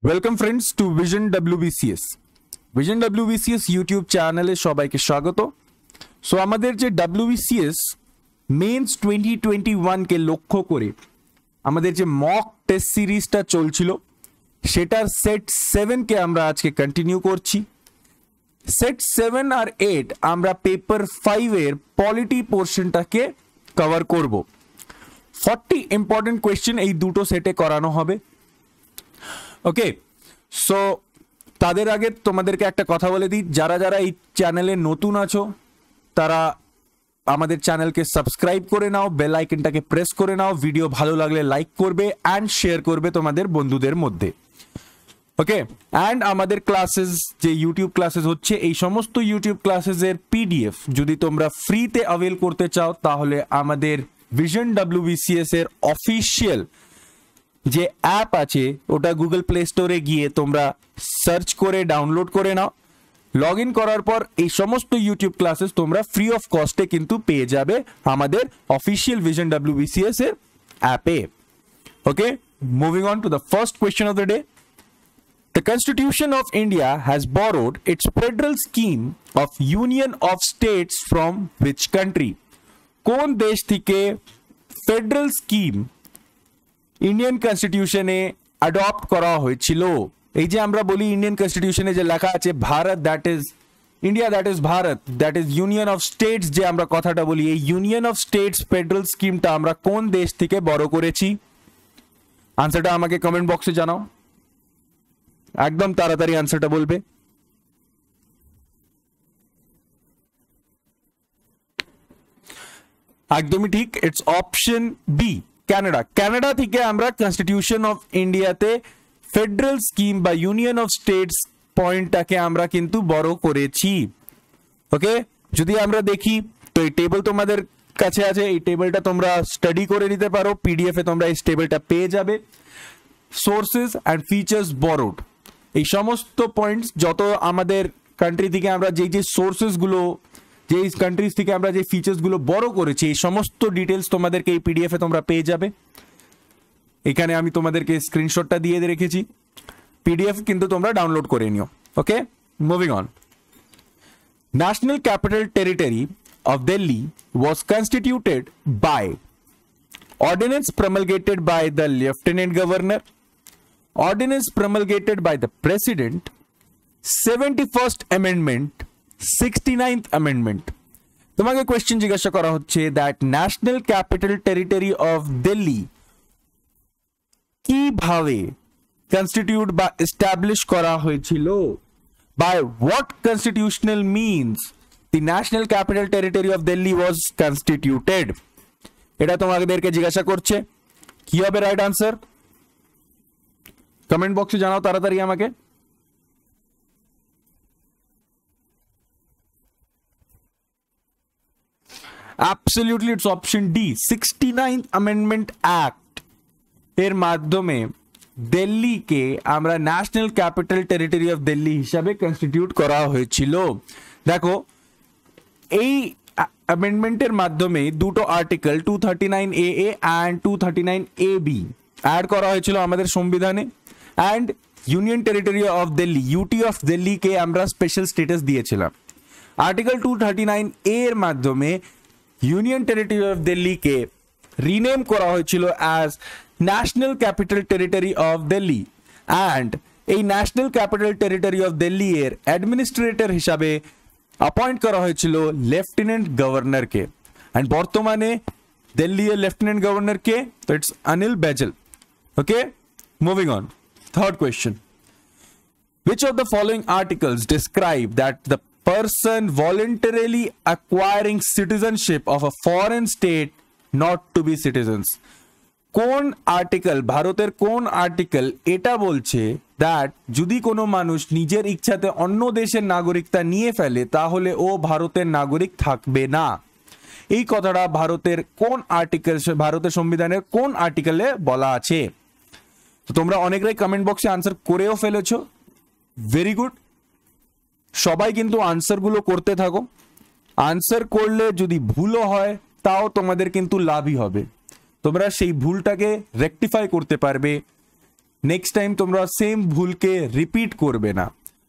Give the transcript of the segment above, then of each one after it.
Welcome friends to vision WBCS. Vision WBCS YouTube চ্যানেলে সবাইকে স্বাগত। সো আমাদের যে ডব্লিউবিসিএস মেন্স 2021কে লক্ষ্য করে আমাদের যে মক টেস্ট সিরিজটা চলছিল সেটার সেট 7কে আমরা আজকে কন্টিনিউ করছি। সেট 7 আর 8 আমরা পেপার 5 এর পলিটি পোর্শনটাকে কভার করব। 40 ইম্পর্টেন্ট কোয়েশ্চেন এই দুটো সেটে করানো হবে। ওকে, সো তাদের আগে তোমাদেরকে একটা কথা বলে দিই, যারা যারা এই চ্যানেলে নতুন আছো তারা আমাদের চ্যানেলকে সাবস্ক্রাইব করে নাও, বেল আইকনটাকে প্রেস করে নাও, ভিডিও ভালো লাগলে লাইক করবে অ্যান্ড শেয়ার করবে তোমাদের বন্ধুদের মধ্যে। ওকে, অ্যান্ড আমাদের ক্লাসেস যে ইউটিউব ক্লাসেস হচ্ছে, এই সমস্ত ইউটিউব ক্লাসেসের পিডিএফ যদি তোমরা ফ্রিতে অ্যাভেল করতে চাও তাহলে আমাদের ভিশন ডব্লিউবিসিএস এর অফিসিয়াল যে অ্যাপ আছে ওটা গুগল প্লে স্টোরে গিয়ে তোমরা সার্চ করে ডাউনলোড করে নাও। লগ ইন করার পর এই সমস্ত ইউটিউব ক্লাসেস তোমরা ফ্রি অফ কস্টে কিন্তু পেয়ে যাবে আমাদের অফিসিয়াল ভিশন ডব্লিউবিসিএস এর অ্যাপে। Okay, moving on to the first question of the day. The Constitution of India has borrowed its federal scheme of union of states from which country? কোন দেশ থেকে ফেডারেল স্কিম ইন্ডিয়ান কনস্টিটিউশনে অ্যাডপ্ট করা হয়েছিল? এই যে আমরা বলি ইন্ডিয়ান কনস্টিটিউশনে যে লেখা আছে Bharat that is India, that is Bharat, that is union of states, যে আমরা কথাটা বলি, এই ইউনিয়ন অফ স্টেটস ফেডারেল স্কিমটা আমরা কোন দেশ থেকে বড় করেছি? আনসারটা আমাকে কমেন্ট বক্সে জানাও, একদম তাড়াতাড়ি আনসারটা বলবে। একদমই ঠিক, it's option B, Canada. Canada থেকে আমরা কনস্টিটিউশন অফ ইন্ডিয়াতে ফেডারেল স্কিম বা ইউনিয়ন অফ স্টেটস পয়েন্টটাকে আমরা কিন্তু বড় করেছি। ওকে, যদি আমরা দেখি তো এই টেবিল তোমাদের কাছে আছে, এই টেবিলটা তোমরা স্টাডি করে নিতে পারো, পিডিএফ এ তোমরা এই টেবিলটা পেয়ে যাবে। সোর্সেস অ্যান্ড ফিচার্স বরোড, এই সমস্ত পয়েন্টস যত আমাদের কান্ট্রি থেকে আমরা যে সোর্সেস গুলো, যেই কান্ট্রিজ থেকে আমরা যে ফিচার্স গুলো বড় করেছি, এই সমস্ত ডিটেলস তোমাদেরকে এই পিডিএফ এ তোমরা পেয়ে যাবে। এখানে আমি তোমাদেরকে স্ক্রিনশটটা দিয়ে রেখেছি, পিডিএফ কিন্তু তোমরা ডাউনলোড করে নিও। Okay, moving on. National capital territory of Delhi was constituted by ordinance promulgated by the Lieutenant Governor, ordinance promulgated by the President, 71st Amendment, 69th Amendment। তোমাকে কোয়েশ্চেন জিজ্ঞাসা করা হচ্ছে that national capital territory of Delhi কিভাবে constitute বা establish করা হয়েছিল? By what constitutional means the national capital territory of Delhi was constituted? এটা তোমাদেরকে জিজ্ঞাসা করছে। কি হবে রাইট আনসার? কমেন্ট বক্সে জানাও তাড়াতাড়ি আমাকে। Absolutely it's option D, 69th amendment act এর মাধ্যমে দিল্লিকে আমরা national capital territory of Delhi হিসাবে কনস্টিটিউট করা হয়েছিল। দেখো, এই অ্যামেন্ডমেন্টের মাধ্যমে দুটো article 239AA and 239AB add করা হয়েছিল আমাদের সংবিধানে, and union territory of Delhi, UT of দিল্লিকে আমরা স্পেশাল স্ট্যাটাস দিয়েছিলাম। আর্টিকেল 239A এর মাধ্যমে ইউনিয়ন টেরিটরি অফ দিল্লিকে রিনেম করা হয়েছিল as national capital territory of Delhi, and এই national capital territory of Delhi এর অ্যাডমিনিস্ট্রেটর হিসাবে অ্যাপয়েন্ট করা হয়েছিল লেফটেন্যান্ট গভর্নরকে, অ্যান্ড বর্তমানে দিল্লি এর লেফটেন্যান্ট গভর্নর কে? তো it's Anil Baijal. Okay, moving on. Third question, which of the following articles describe that the person voluntarily acquiring citizenship of a foreign state not to be citizens? কোন article, ভারতের কোন article এটা বলছে that যদি কোনো মানুষ নিজের ইচ্ছাতে অন্য দেশের নাগরিকতা নিয়ে ফেলে তাহলে ও ভারতের নাগরিক থাকবে না? এই কথাটা ভারতের কোন আর্টিকেল, ভারতের সংবিধানের কোন আর্টিকেলে বলা আছে? তো তোমরা অনেকরাই কমেন্ট বক্সে আনসার করেও ফেলেছো, ভেরি গুড। সবাই কিন্তু আনসারগুলো করতে থাকো। আনসার করলে যদি ভুলও হয় তাও তোমাদের কিন্তু লাভই হবে, তোমরা সেই ভুলটাকে রেকটিফাই করতে পারবে নেক্সট টাইম তোমরা সেম ভুলকে রিপিট করবে না।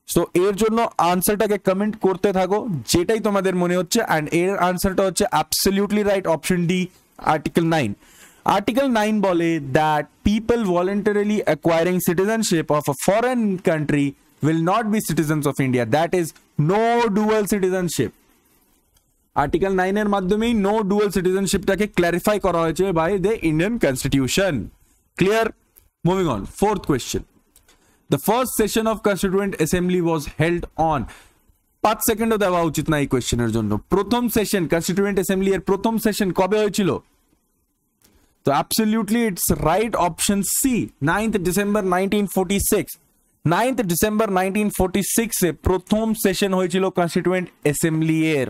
সো এর জন্য আনসারটাকে কমেন্ট করতে থাকো যেটাই তোমাদের মনে হচ্ছে, অ্যান্ড এর আনসারটা হচ্ছে absolutely right, option D, article 9। Article 9 বলে that people voluntarily acquiring citizenship of a foreign country will not be citizens of India. That is no dual citizenship. Article 9 এর মাধ্যমেই no dual citizenship টাকে clarify করা হয়েছে by the Indian Constitution. Clear? Moving on. Fourth question. The first session of Constituent Assembly was held on 5 সেকেন্ডও দেওয়া উচিত না এই কোয়েশ্চেনের জন্য। প্রথম সেশন কনস্টিটিউয়েন্ট অ্যাসেম্বলি এর প্রথম সেশন কবে হয়েছিল? তো absolutely it's right, option C, 9th December 1946। 9th December 1946 এ প্রথম সেশন হয়েছিল কনস্টিটিউয়েন্ট অ্যাসেম্বলি এর।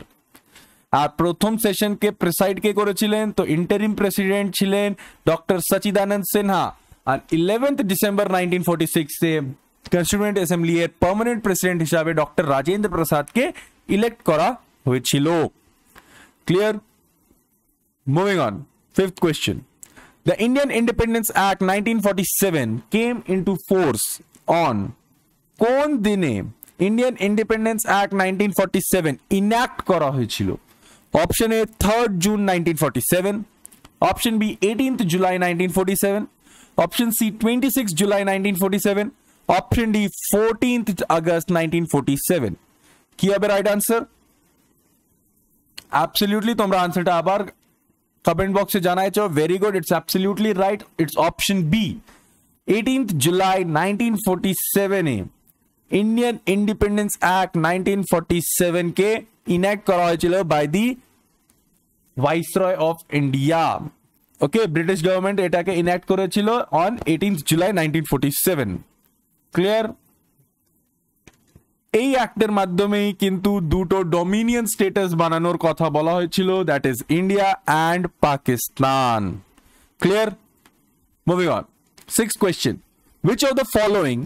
আর প্রথম সেশনকে প্রেসাইড কে করেছিলেন? তো ইন্টারিম প্রেসিডেন্ট ছিলেন ডক্টর সচিদানন্দ সিনহা। আর 11th ডিসেম্বর 1946 এ কনস্টিটিউয়েন্ট অ্যাসেম্বলি এর পার্মানেন্ট প্রেসিডেন্ট হিসাবে ডক্টর রাজেন্দ্র প্রসাদকে ইলেক্ট করা হয়েছিল। Clear? Moving on, fifth question. The Indian Independence Act 1947 came into force on কোন দিনে ইন্ডিয়ান ইন্ডিপেন্ডেন্স অ্যাক্ট 1947 ইন্যাক্ট করা হয়েছিল? Option A 3rd June 1947, option B 18th July 1947, option C 26 July 1947, option D 14th August 1947। কি হবে right answer? Absolutely তোমরা আনসারটা আবার comment বক্সে জানাইছো। Very good, it's absolutely right, it's option B, 18th July 1947 এ ইন্ডিয়ান ইন্ডিপেন্ডেন্স অ্যাক্ট 1947 কে enact করা হয়েছিল by the viceroy of India. Okay, British government এটাকে ইনঅ্যাক্ট করেছিল অন 18th জুলাই 1947। ক্লিয়ার? এই অ্যাক্টের মাধ্যমেই কিন্তু দুটো ডমিনিয়ন স্টেটাস বানানোর কথা বলা হয়েছিল, that is India and Pakistan. Clear? Moving on, six question. Which of the following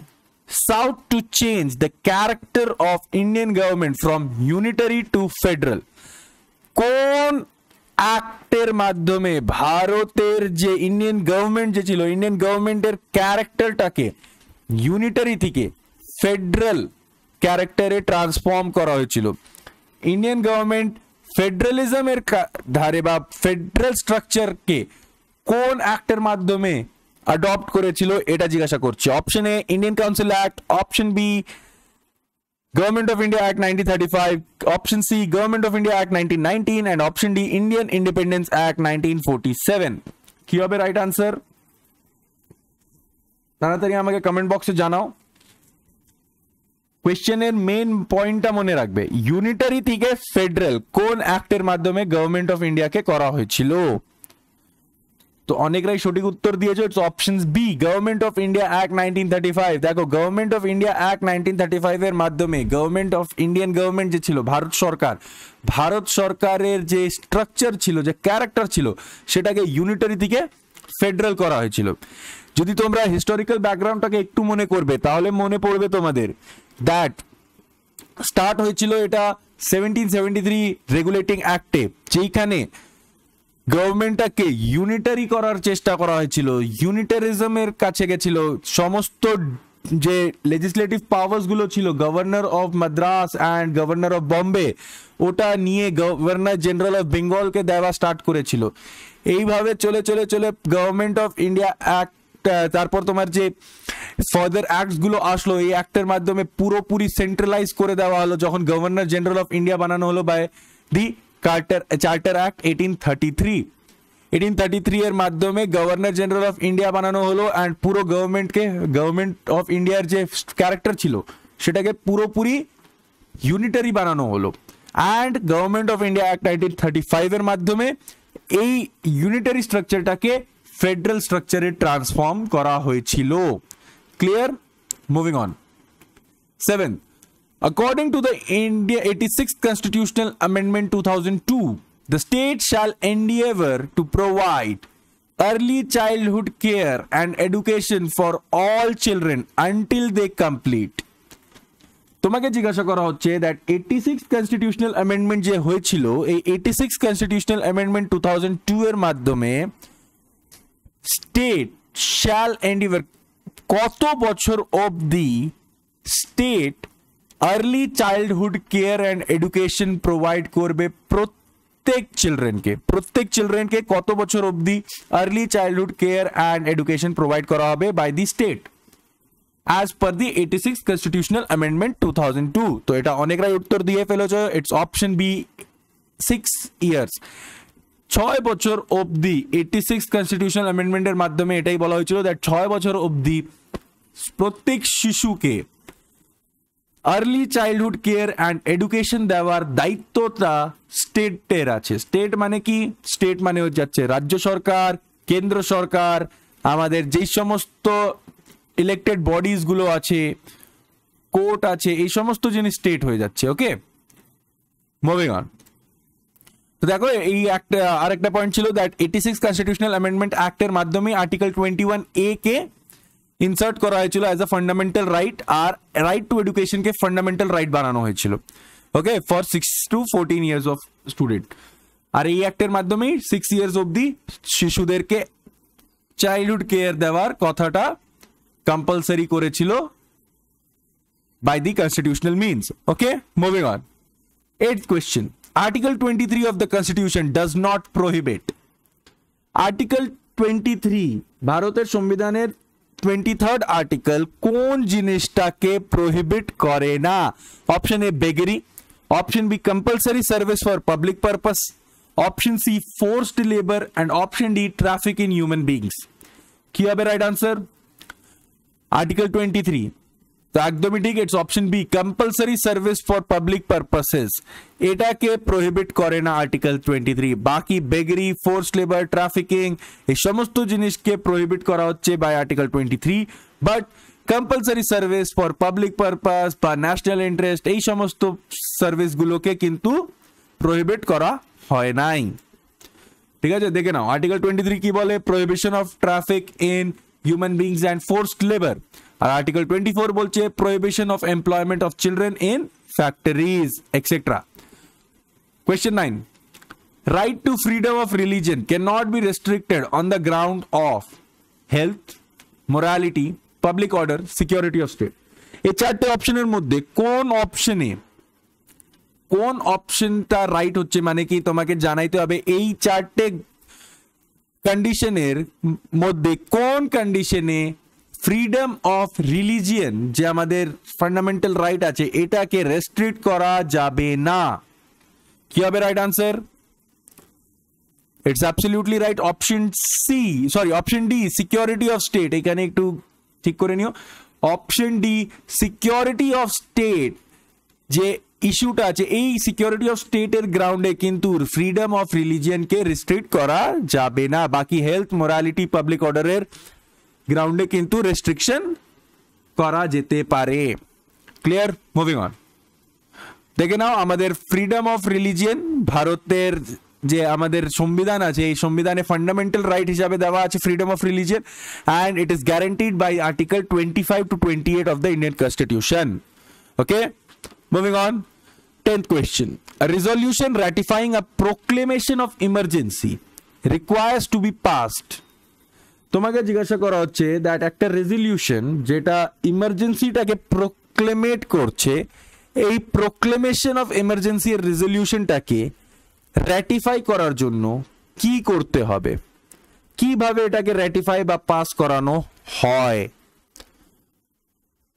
sought to change the character of Indian government from unitary to federal? কোন অ্যাক্টের মাধ্যমে ভারতের যে ইন্ডিয়ান গভর্নমেন্ট যে ছিল, ইন্ডিয়ান গভর্নমেন্টের ক্যারেক্টারটাকে ইউনিটারি থেকে ফেডারেল ক্যারেক্টারে ট্রান্সফর্ম করা হয়েছিল? ইন্ডিয়ান গভর্নমেন্ট ফেডারেলিজমের ধারে বা ফেডারেল স্ট্রাকচারকে কোন অ্যাক্টের মাধ্যমে অ্যাডপ্ট করেছিল এটা জিজ্ঞাসা করছে। Option A Indian council act, option B government of India act 1935, option C government of India act 1919 and option D Indian independence act 1947। কি হবে রাইট আনসার? তাড়াতাড়ি আমাকে কমেন্ট বক্সে জানাও। কোয়েশ্চেনের মেন পয়েন্টটা মনে রাখবে, ইউনিটারি থেকে ফেডারেল কোন অ্যাক্টের মাধ্যমে গভর্নমেন্ট অফ ইন্ডিয়াকে করা হয়েছিল? তো অনেকরাই সঠিক উত্তর দিয়েছে, it's option B, government of India act 1935। দেখো, গভর্নমেন্ট অফ ইন্ডিয়া অ্যাক্ট 1935 এর মাধ্যমে গভর্নমেন্ট অফ ইন্ডিয়ান গভর্নমেন্ট যে ছিল ভারত সরকার, ভারত সরকারের যে স্ট্রাকচার ছিল, যে ক্যারেক্টার ছিল, সেটাকে ইউনিটারি থেকে ফেডারেল করা হয়েছিল। যদি তোমরা হিস্টোরিক্যাল ব্যাকগ্রাউন্ডটাকে একটু মনে করবে তাহলে মনে পড়বে তোমাদের দ্যাট স্টার্ট হয়েছিল এটা 1773 রেগুলেটিং অ্যাক্টে, যেইখানে গভর্নমেন্টটাকে ইউনিটারি করার চেষ্টা করা হয়েছিল, ইউনিটারিজমের কাছে গেছিল। সমস্ত যে লেজিসলেটিভ পাওয়ার্স গুলো ছিল, governor of Madras and governor of Bombay, ওটা নিয়ে গভর্নর জেনারেল অফ বেঙ্গলকে দেওয়া স্টার্ট করেছিল। এইভাবে চলে চলে চলে গভর্নমেন্ট অফ ইন্ডিয়া অ্যাক্ট, তারপর তোমার যে ফার্দার অ্যাক্টস গুলো আসলো, এই অ্যাক্টের মাধ্যমে পুরোপুরি সেন্ট্রালাইজ করে দেওয়া হলো যখন গভর্নর জেনারেল অফ ইন্ডিয়া বানানো হলো বাই দি চার্টার অ্যাক্ট 1833। 1833 এর মাধ্যমে গভর্নর জেনারেল অফ ইন্ডিয়া বানানো হলো অ্যান্ড পুরো গভর্নমেন্টকে, গভর্নমেন্ট অফ ইন্ডিয়ার যে ক্যারেক্টার ছিল সেটাকে পুরোপুরি ইউনিটারি বানানো হলো। And government of India act 1935 এর মাধ্যমে এই ইউনিটারি স্ট্রাকচারটাকে ফেডারেল স্ট্রাকচারে ট্রান্সফর্ম করা হয়েছিল। Clear? Moving on, 7. According to the India 86th Constitutional Amendment 2002, the state shall endeavor to provide early childhood care and education for all children until they complete. তোমাকে জিজ্ঞাসা করা হচ্ছে that 86th constitutional amendment যে হয়েছিল, এই 86th constitutional amendment 2002 এর মাধ্যমে state shall endeavour, কত বছর অবধি state early childhood care and education provide করবে প্রত্যেক চিলড্রেনকে কত বছর অবধি early childhood care and education provide করা হবে by the state as per the 86th constitutional amendment 2002? তো এটা অনেকরাই উত্তর দিয়ে ফেলেছে। It's option B 6 years. 6 বছর অবধি 86th কনস্টিটিউশনাল অ্যামেন্ডমেন্টের মাধ্যমে এটাই বলা হয়েছিল দ্যাট 6 বছর অবধি প্রত্যেক শিশুকে early childhood care and education দেওয়ার দায়িত্বটা স্টেটের আছে। স্টেট মানে কি? স্টেট মানে হচ্ছে রাজ্য সরকার, কেন্দ্র সরকার, আমাদের যেই সমস্ত ইলেক্টেড বডিজ গুলো আছে, কোর্ট আছে, এই সমস্ত জিনিস স্টেট হয়ে যাচ্ছে। ওকে, মুভিং অন। তো দেখো এই একটা আরেকটা পয়েন্ট ছিল দ্যাট 86 কনস্টিটিউশনাল অ্যামেন্ডমেন্ট অ্যাক্টের মাধ্যমে আর্টিকেল 21A কে ইনসার্ট করা হয়েছিল অ্যাজ আ ফান্ডামেন্টাল রাইট, আর রাইট টু এডুকেশন কে ফান্ডামেন্টাল রাইট বানানো হয়েছিল। Okay, for 6 to 14 years of student. আর এই অ্যাক্টের মাধ্যমেই 6 ইয়ার্স অবধি শিশুদেরকে চাইল্ডহুড কেয়ার দেওয়ার কথাটা compulsory করেছিল by the constitutional means. Okay, moving on. 8th question. Article 23 of the Constitution does not prohibit. Article 23 ভারতের সংবিধানের 23rd আর্টিকেল কোন জিনিসটাকে প্রহিবিট করে না? Option A begari, option B compulsory service for public purpose, option C forced labour and option D traffic in human beings. কি হবে right answer? Article 23, তো একদমই ঠিক, it's option B compulsory service for public purposes. এটাকে prohibit করে না article 23। বাকি বেগরি, force labour, trafficking এই সমস্ত জিনিসকে প্রহিবিট করা হচ্ছে by article 23, but compulsory service for public purpose বা ন্যাশনাল ইন্টারেস্ট এই সমস্ত সার্ভিসগুলোকে কিন্তু প্রহিবিট করা হয় নাই। ঠিক আছে, দেখে নাও আর্টিকেল 23 কি বলে? Prohibition of traffic in human beings and forced labor. আর আর্টিকেল 24 বলছে prohibition of employment of children in factories etc. Question 9. Right to freedom of religion cannot be restricted on the ground of health, morality, public order, security of state. এই চারটে অপশনের মধ্যে কোন অপশনটা right হচ্ছে? মানে কি তোমাকে জানাইতে হবে এই চারটে কন্ডিশনের মধ্যে কোন কন্ডিশনে ফ্রিডম অফ রিলিজিয়ন যে আমাদের ফান্ডামেন্টাল রাইট আছে এটাকে রেস্ট্রিক্ট করা যাবে না। কি হবে right answer? It's absolutely right, option D security of state. এখানে একটু ঠিক করে নিও, option D security of state যে ইস্যুটা আছে এই সিকিউরিটি অফ স্টেটের গ্রাউন্ডে কিন্তু ফ্রিডম অফ রিলিজিয়নকে রেস্ট্রিক্ট করা যাবে না। বাকি হেলথ, মোরালিটি, পাবলিক অর্ডারের গ্রাউন্ডে কিন্তু রেস্ট্রিকশন করা যেতে পারে। ক্লিয়ার? Moving on. দেখে নাও আমাদের ফ্রিডম অফ রিলিজিয়ন ভারতের যে আমাদের সংবিধান আছে এই সংবিধানে ফান্ডামেন্টাল রাইট হিসাবে দেওয়া আছে freedom of religion, and it is guaranteed by article 25 to 28 of the Indian Constitution. Okay, moving on. 10th question. A resolution ratifying a proclamation of emergency requires to be passed. তোমাকে জিজ্ঞাসা করা হচ্ছে that একটা resolution যেটা ইমার্জেন্সিটাকে প্রোক্লেমেট করছে, এই proclamation of emergency এর রেজলিউশনটাকে ratify করার জন্য কি করতে হবে? কিভাবে এটাকে র্যাটিফাই বা পাস করানো হয়?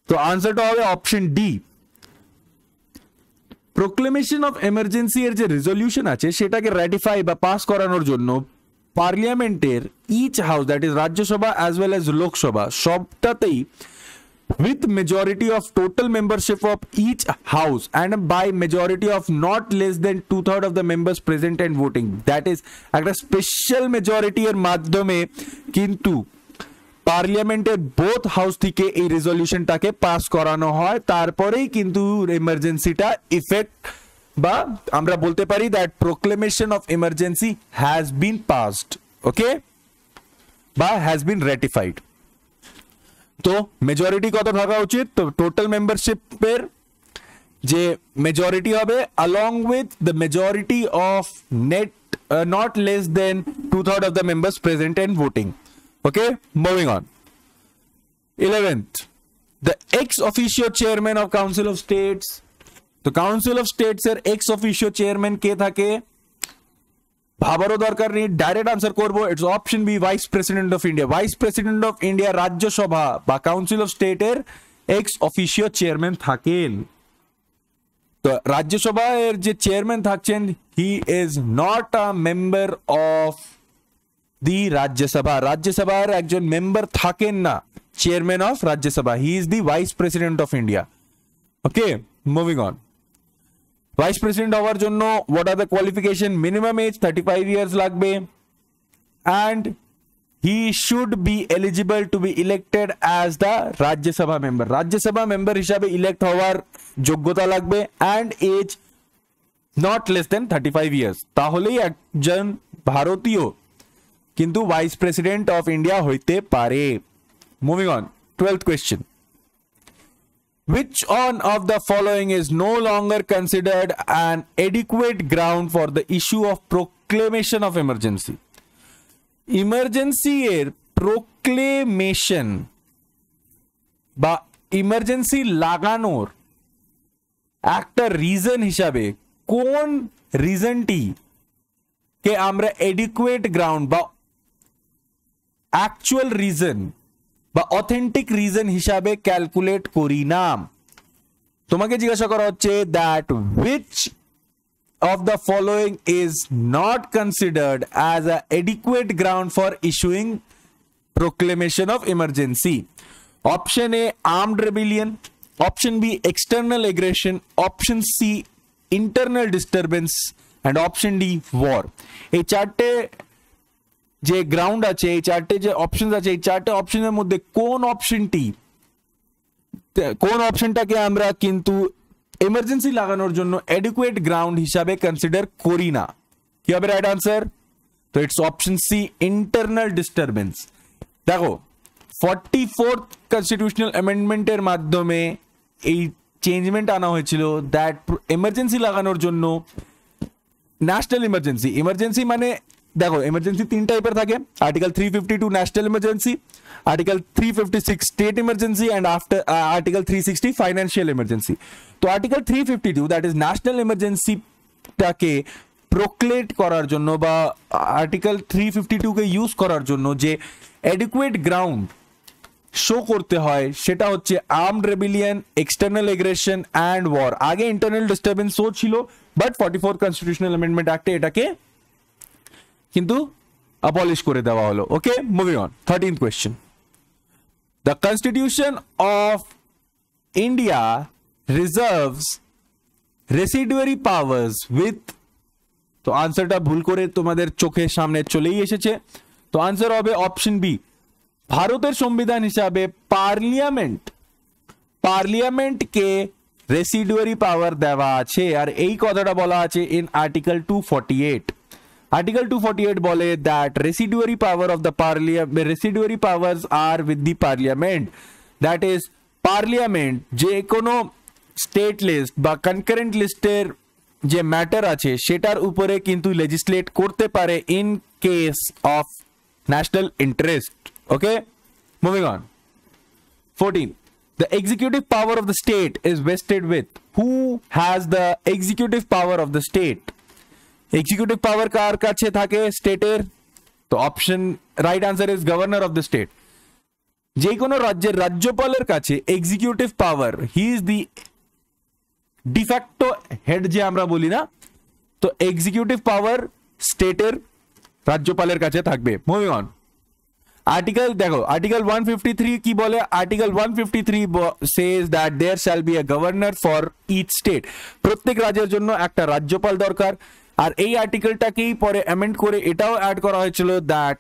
তো আনসারটা হবে option D. Proclamation of emergency এর যে রেজলিউশন আছে সেটাকে র্যাটিফাই বা পাস করানোর জন্য পার্লামেন্টের each house, that is Rajya Sabha as well as Lok Sabha, সবটাতেই with majority of total membership of each house and by majority of not less than 2/3 of the members present and voting, that is একটা special majority এর মাধ্যমে কিন্তু পার্লামেন্টের both house থেকে এই রেজলিউশনটাকে pass করানো হয়, তারপরেই কিন্তু এমার্জেন্সিটা ইফেক্ট বা আমরা বলতে পারি that proclamation of emergency has been passed, okay, বা হ্যাজ বিন রেটিফাইড। তো মেজরিটি কত থাকা উচিত? তো টোটাল মেম্বারশিপের যে মেজরিটি হবে along with the majority of net not less than 2/3 of the members present and voting. Okay, moving on. 11th, the ex officio chairman of Council of States. তো council of states এর ex officio chairman কে থাকে? ভাবারও দরকার নেই, direct answer করবো। It's option B, vice president of India. Vice president of India Rajya Sabha বা council of স্টেটের এক্স অফিসিও চেয়ারম্যান থাকেন। তো রাজ্যসভা এর যে চেয়ারম্যান থাকছেন, he is not a member of the Rajya Sabha. রাজ্যসভার একজন মেম্বার থাকেন না chairman of Rajya Sabha. He is the vice president of India. Okay, moving on. Vice president হওয়ার জন্য what are the qualification? Minimum age 35 years লাগবে, and he should be eligible to be elected as the Rajya Sabha member. Rajya Sabha member হিসাবে elect হওয়ার যোগ্যতা লাগবে, and age not less than 35 years. তাহলেই একজন ভারতীয় কিন্তু ভাইস প্রেসিডেন্ট অফ ইন্ডিয়া হইতে পারে। Moving on, 12th question. Which one of the following is no longer considered an adequate ground for the issue of proclamation of emergency? Emergency এর proclamation বা emergency লাগানোর একটা রিজন হিসাবে কোন রিজনটি কে আমরা adequate ground বা actual reason বা authentic reason হিসাবে ক্যালকুলেট করি না? তোমাকে জিজ্ঞাসা করা হচ্ছে that which of the following is not considered as a adequate ground for issuing proclamation of emergency. Option A, armed rebellion. Option B, external aggression. Option C, internal disturbance. And option D, war. এই চারটে যে ground আছে, এই চারটে যে option আছে, এই চারটে অপশনের মধ্যে কোন অপশনটাকে আমরা কিন্তু এমার্জেন্সি লাগানোর জন্য অ্যাডিকুয়েট গ্রাউন্ড হিসাবে কনসিডার করি না? কি হবে রাইট আনসার? তো it's option C, internal disturbance. দেখো, 44th কনস্টিটিউশনাল অ্যামেন্ডমেন্টের মাধ্যমে এই চেঞ্জমেন্ট আনা হয়েছিল দ্যাট এমার্জেন্সি লাগানোর জন্য ন্যাশনাল ইমার্জেন্সি মানে দেখো, এমার্জেন্সি তিন টাইপের থাকে। Article 352 national emergency, article 356 state emergency, and after article 360 financial emergency. তো আর্টিকেল 352 দ্যাট ইজ ন্যাশনাল ইমার্জেন্সিটাকে প্রোক্লেট করার জন্য বা আর্টিকেল 352 কে ইউজ করার জন্য যে অ্যাডিকুয়েট গ্রাউন্ড শো করতে হয় সেটা হচ্ছে armed rebellion, external aggression and war. আগে ইন্টারনাল ডিস্টারবেন্স শো ছিল, বাট 44th কনস্টিটিউশনাল অ্যামেন্ডমেন্ট অ্যাক্টে এটাকে কিন্তু abolish করে দেওয়া হলো। Okay, moving on, 13th question. The Constitution of India reserves residuary powers with, তো আনসারটা ভুল করে তোমাদের চোখের সামনে চলেই এসেছে। তো আনসার হবে অপশন বি, ভারতের সংবিধান হিসাবে পার্লিয়ামেন্টকে রেসিডুয়ারি পাওয়ার দেওয়া আছে। আর এই কথাটা বলা আছে ইন আর্টিকেল 248। Article 248 বলে that residuary powers are with the parliament. That is, parliament যে কোনো স্টেট লিস্ট বা কনকারেন্ট লিস্টের যে ম্যাটার আছে সেটার উপরে কিন্তু লেজিসলেট করতে পারে in case of national interest. Okay, moving on, 14. The executive power of the state is vested with, who has the executive power of the state? Executive power কার কাছে থাকে স্টেটের? তো option right answer is governor of the state. যে কোনো রাজ্যের রাজ্যপালের কাছে executive power, he is the de facto head যে আমরা বলি না, তো এক্সিকিউটিভ পাওয়ার স্টেটের রাজ্যপালের কাছে থাকবে। মুভিং অন, আর্টিকেল দেখো, আর্টিকেল 153 কি বলে? Article 153 says that there shall be a governor for each state. প্রত্যেক রাজ্যের জন্য একটা রাজ্যপাল দরকার। আর এই আর্টিকেলটাকেই পরে অ্যামেন্ড করে এটাও অ্যাড করা হয়েছিল দ্যাট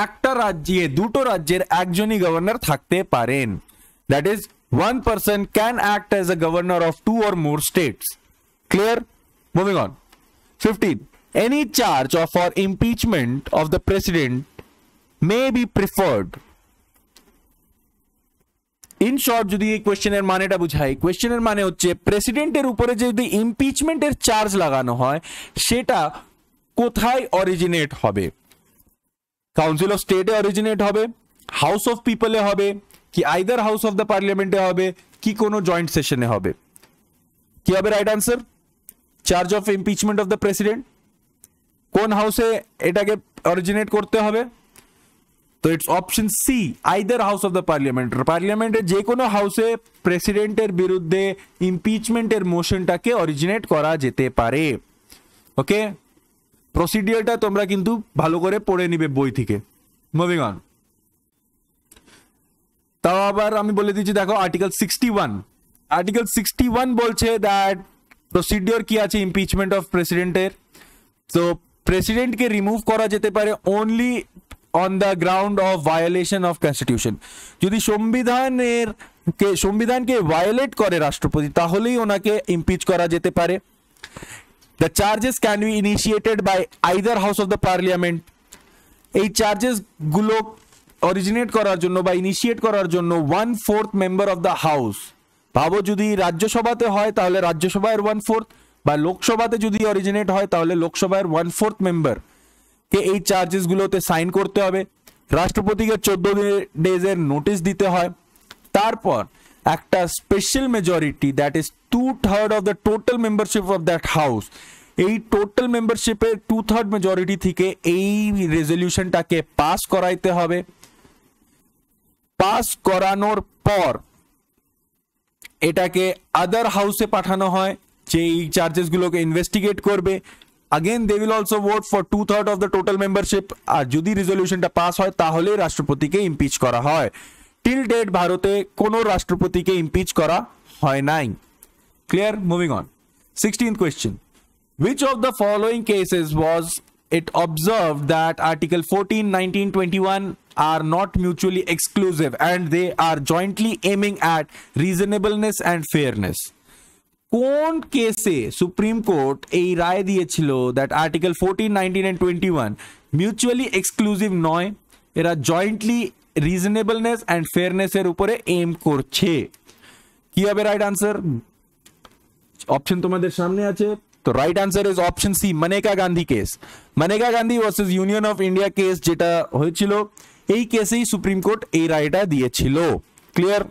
একটা রাজ্যে দুটো রাজ্যের একজনই গভর্নর থাকতে পারেন। That is one person can act as a governor of 2 or more states. Clear? Moving on. 15. Any charge for impeachment of the president may be preferred. In short, যদি এই কোয়েশ্চেনের মানেটা বুঝাই, কোয়েশ্চেনের মানে হচ্ছে প্রেসিডেন্টের উপরে যদি ইমপিচমেন্টের চার্জ লাগানো হয় সেটা কোথায় অরিজিনেট হবে? কাউন্সিল অফ স্টেটে অরিজিনেট হবে, হাউস অফ পিপলে হবে, কি আইদার হাউস অফ দ্য পার্লামেন্টে হবে, কি কোনো জয়েন্ট সেশনে হবে? কি হবে right answer? Charge of impeachment of the president কোন হাউসে এটাকে অরিজিনেট করতে হবে? তো it's option C, either house of the parliament. পার্লামেন্টের যে কোনো হাউসে প্রেসিডেন্টের বিরুদ্ধে ইমপিচমেন্টের মোশনটাকে অরিজিনেট করা যেতে পারে। ওকে, প্রসিডিওরটা তোমরা কিন্তু ভালো করে পড়ে নিবে বই থেকে। Moving on. তাও আবার আমি বলে দিচ্ছি, দেখো আর্টিকেল 61 বলছে দ্যাট প্রসিডিওর কি আছে ইমপিচমেন্ট অফ প্রেসিডেন্টের। তো প্রেসিডেন্টকে রিমুভ করা যেতে পারে only on the ground of violation of constitution. যদি সংবিধানকে ভায়োলেট করে রাষ্ট্রপতি, তাহলেই ওনাকে ইমপিচ করা যেতে পারে। The charges can be initiated by either house of the parliament. এই চার্জেস গুলো অরিজিনেট করার জন্য বা ইনিশিয়েট করার জন্য 1/4 মেম্বার অফ দ্য হাউস। ভাবো যদি রাজ্যসভাতে হয় তাহলে রাজ্যসভার 1/4, বা লোকসভাতে যদি অরিজিনেট হয় তাহলে লোকসভার 1/4 মেম্বার কে এই চার্জেস গুলোতে সাইন করতে হবে। রাষ্ট্রপতিকে 14 ডেজের নোটিশ দিতে হয়। তারপর একটা special majority, that is 2/3 of the total membership of that house, এই টোটাল মেম্বারশিপের 2/3 মেজরিটি থেকে এই রেজলিউশনটাকে পাস করাইতে হবে। পাস করানোর পর এটাকে আদার হাউসে পাঠানো হয়, যে এই চার্জেস গুলোকে ইনভেস্টিগেট করবে। Again they will also vote for 2/3 of the total membership, আর যদি রেজলিউশনটা পাস হয় তাহলে রাষ্ট্রপতিকে ইমপিচ করা হয়। টিল ডেট ভারতে কোনো রাষ্ট্রপতিকে ইমপিচ করা হয় নাই। Clear? Moving on. 16th question. Which of the following cases was it observed that Article 14, 19, 21 are not mutually exclusive and they are jointly aiming at reasonableness and fairness? কোন কেসে supreme court এই রায় দিয়েছিল that article 14, 19 and 21 mutually exclusive নয়, এরা jointly রিজনেবলনেস and fairness এর উপরে M করছে? কি হবে রাইট আনসার? অপশন তোমাদের সামনে আছে। তো right answer is option C, Maneka Gandhi case. Maneka Gandhi versus union of India case যেটা হয়েছিল, এই কেসেই সুপ্রিম কোর্ট এই রায়টা দিয়েছিল। Clear?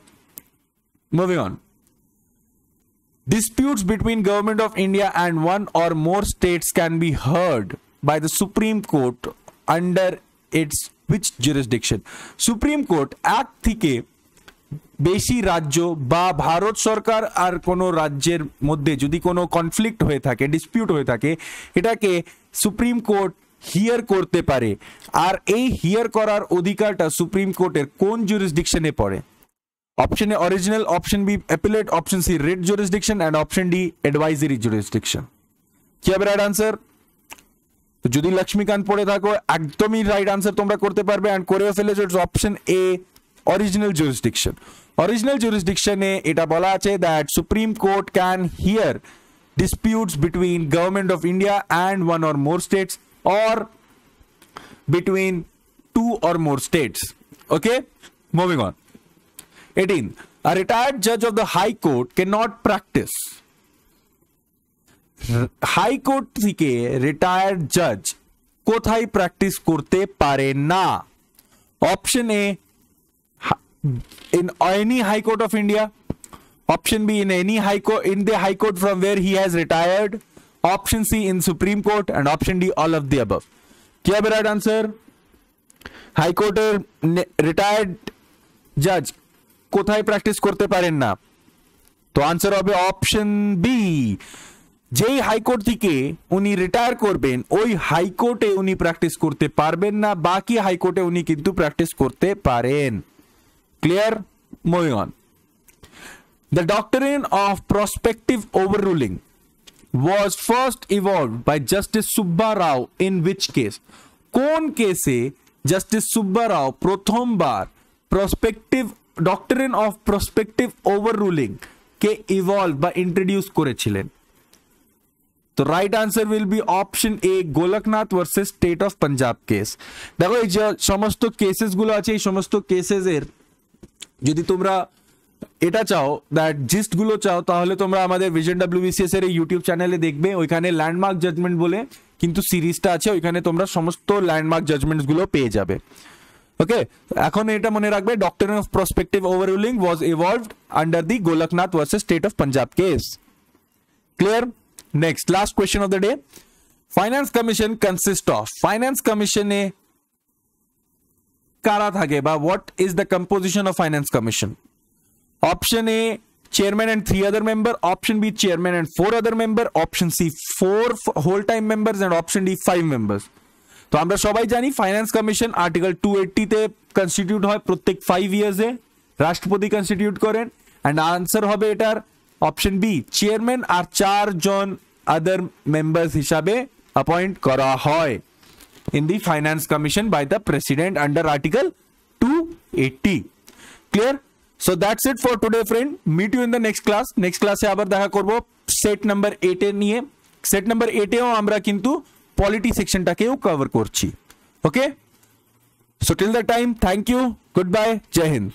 Moving on. Disputes between Government of India and one or more states can be heard by the Supreme Court under its which jurisdiction? Supreme Court এক থেকে বেশি রাজ্য বা ভারত সরকার আর কোনো রাজ্যের মধ্যে যদি কোনো কনফ্লিক্ট হয়ে থাকে, ডিসপিউট হয়ে থাকে, এটাকে সুপ্রিম কোর্ট হিয়ার করতে পারে। আর এই হিয়ার করার অধিকারটা সুপ্রিম কোর্টের কোন জুরিসডিকশনে পড়ে? Option A original, option B appellate, option C writ jurisdiction and option D advisory jurisdiction. কি হবে রাইট আনসার? তো যদি লক্ষ্মীকান্ত পড়ে থাকো একদমই রাইট আনসার তোমরা করতে পারবে অ্যান্ড করেও ফেলেছো। Option A original jurisdiction. Original জুরিসডিকশনে এটা বলা আছে that supreme court can hear disputes between Government of India and one or more states or between 2 or more states. Okay, moving on. 18. A retired judge of the High Court cannot practice. High Court থেকে retired judge কোথায় practice করতে পারে না? Option A, in any High Court of India. Option B, in any high court, in the High Court from where he has retired. Option C, in Supreme Court, and option D, all of the above. क्या है right answer? High Court retired judge কোথায় practice করতে পারেন না? তো answer হবে option B. যেই high court থেকে উনি রিটায়ার করবেন ওই হাইকোর্টে উনি প্র্যাকটিস করতে পারবেন না, বাকি হাইকোর্টে উনি কিন্তু প্র্যাকটিস করতে পারেন। Clear? Moving on. The doctrine of prospective overruling was first evolved by Justice Subba Rao in which case? কোন কেসে জাস্টিস সুব্বা রাও প্রথমবার ডক্টরিন অফ প্রসপেক্টিভ ওভাররুলিং কে ইভলভ বা ইন্ট্রোডিউস করেছিলেন? তো right answer will be option A, Golaknath versus state of Punjab case. দেখো এই যে সমস্ত কেসেস গুলো আছে, এই সমস্ত কেসেসের যদি তোমরা এটা চাও দ্যাট জিস্ট গুলো চাও তাহলে তোমরা আমাদের ভিশন WBCS এর ইউটিউব চ্যানেলে দেখবে, ওইখানে ল্যান্ডমার্ক জাজমেন্ট বলে কিন্তু সিরিজটা আছে, ওইখানে তোমরা সমস্ত ল্যান্ডমার্ক জাজমেন্টস গুলো পেয়ে যাবে। ওকে, এখন এটা মনে রাখবে, doctrine of prospective overruling was evolved under the Golaknath versus state of Punjab case. Clear? Next last question of the day, finance commission consist of, finance কমিশনে কারা থাকে বা what is the composition of finance commission? Option A chairman and 3 other member, option B chairman and 4 other member, option C 4 whole time members and option D 5 members। তো আমরা সবাই জানি finance commission article 280 তে constitute হয় প্রত্যেক 5 ইয়ার্সে, রাষ্ট্রপতি constitute করেন, and answer হবে এটার অপশন বি, চেয়ারম্যান আর 4 জন আদার মেম্বার্স হিসাবে অ্যাপয়েন্ট করা হয় in the finance commission by the president under article 280। clear? So that's it for today friend, meet you in the next class। next class এ আবার দেখা করব set number 8 এ নিয়ে। Set number 8 এও আমরা কিন্তু পলিটি সেকশনটাকেও কভার করছি। ওকে, so till the time, thank you, goodbye, Joy Hind.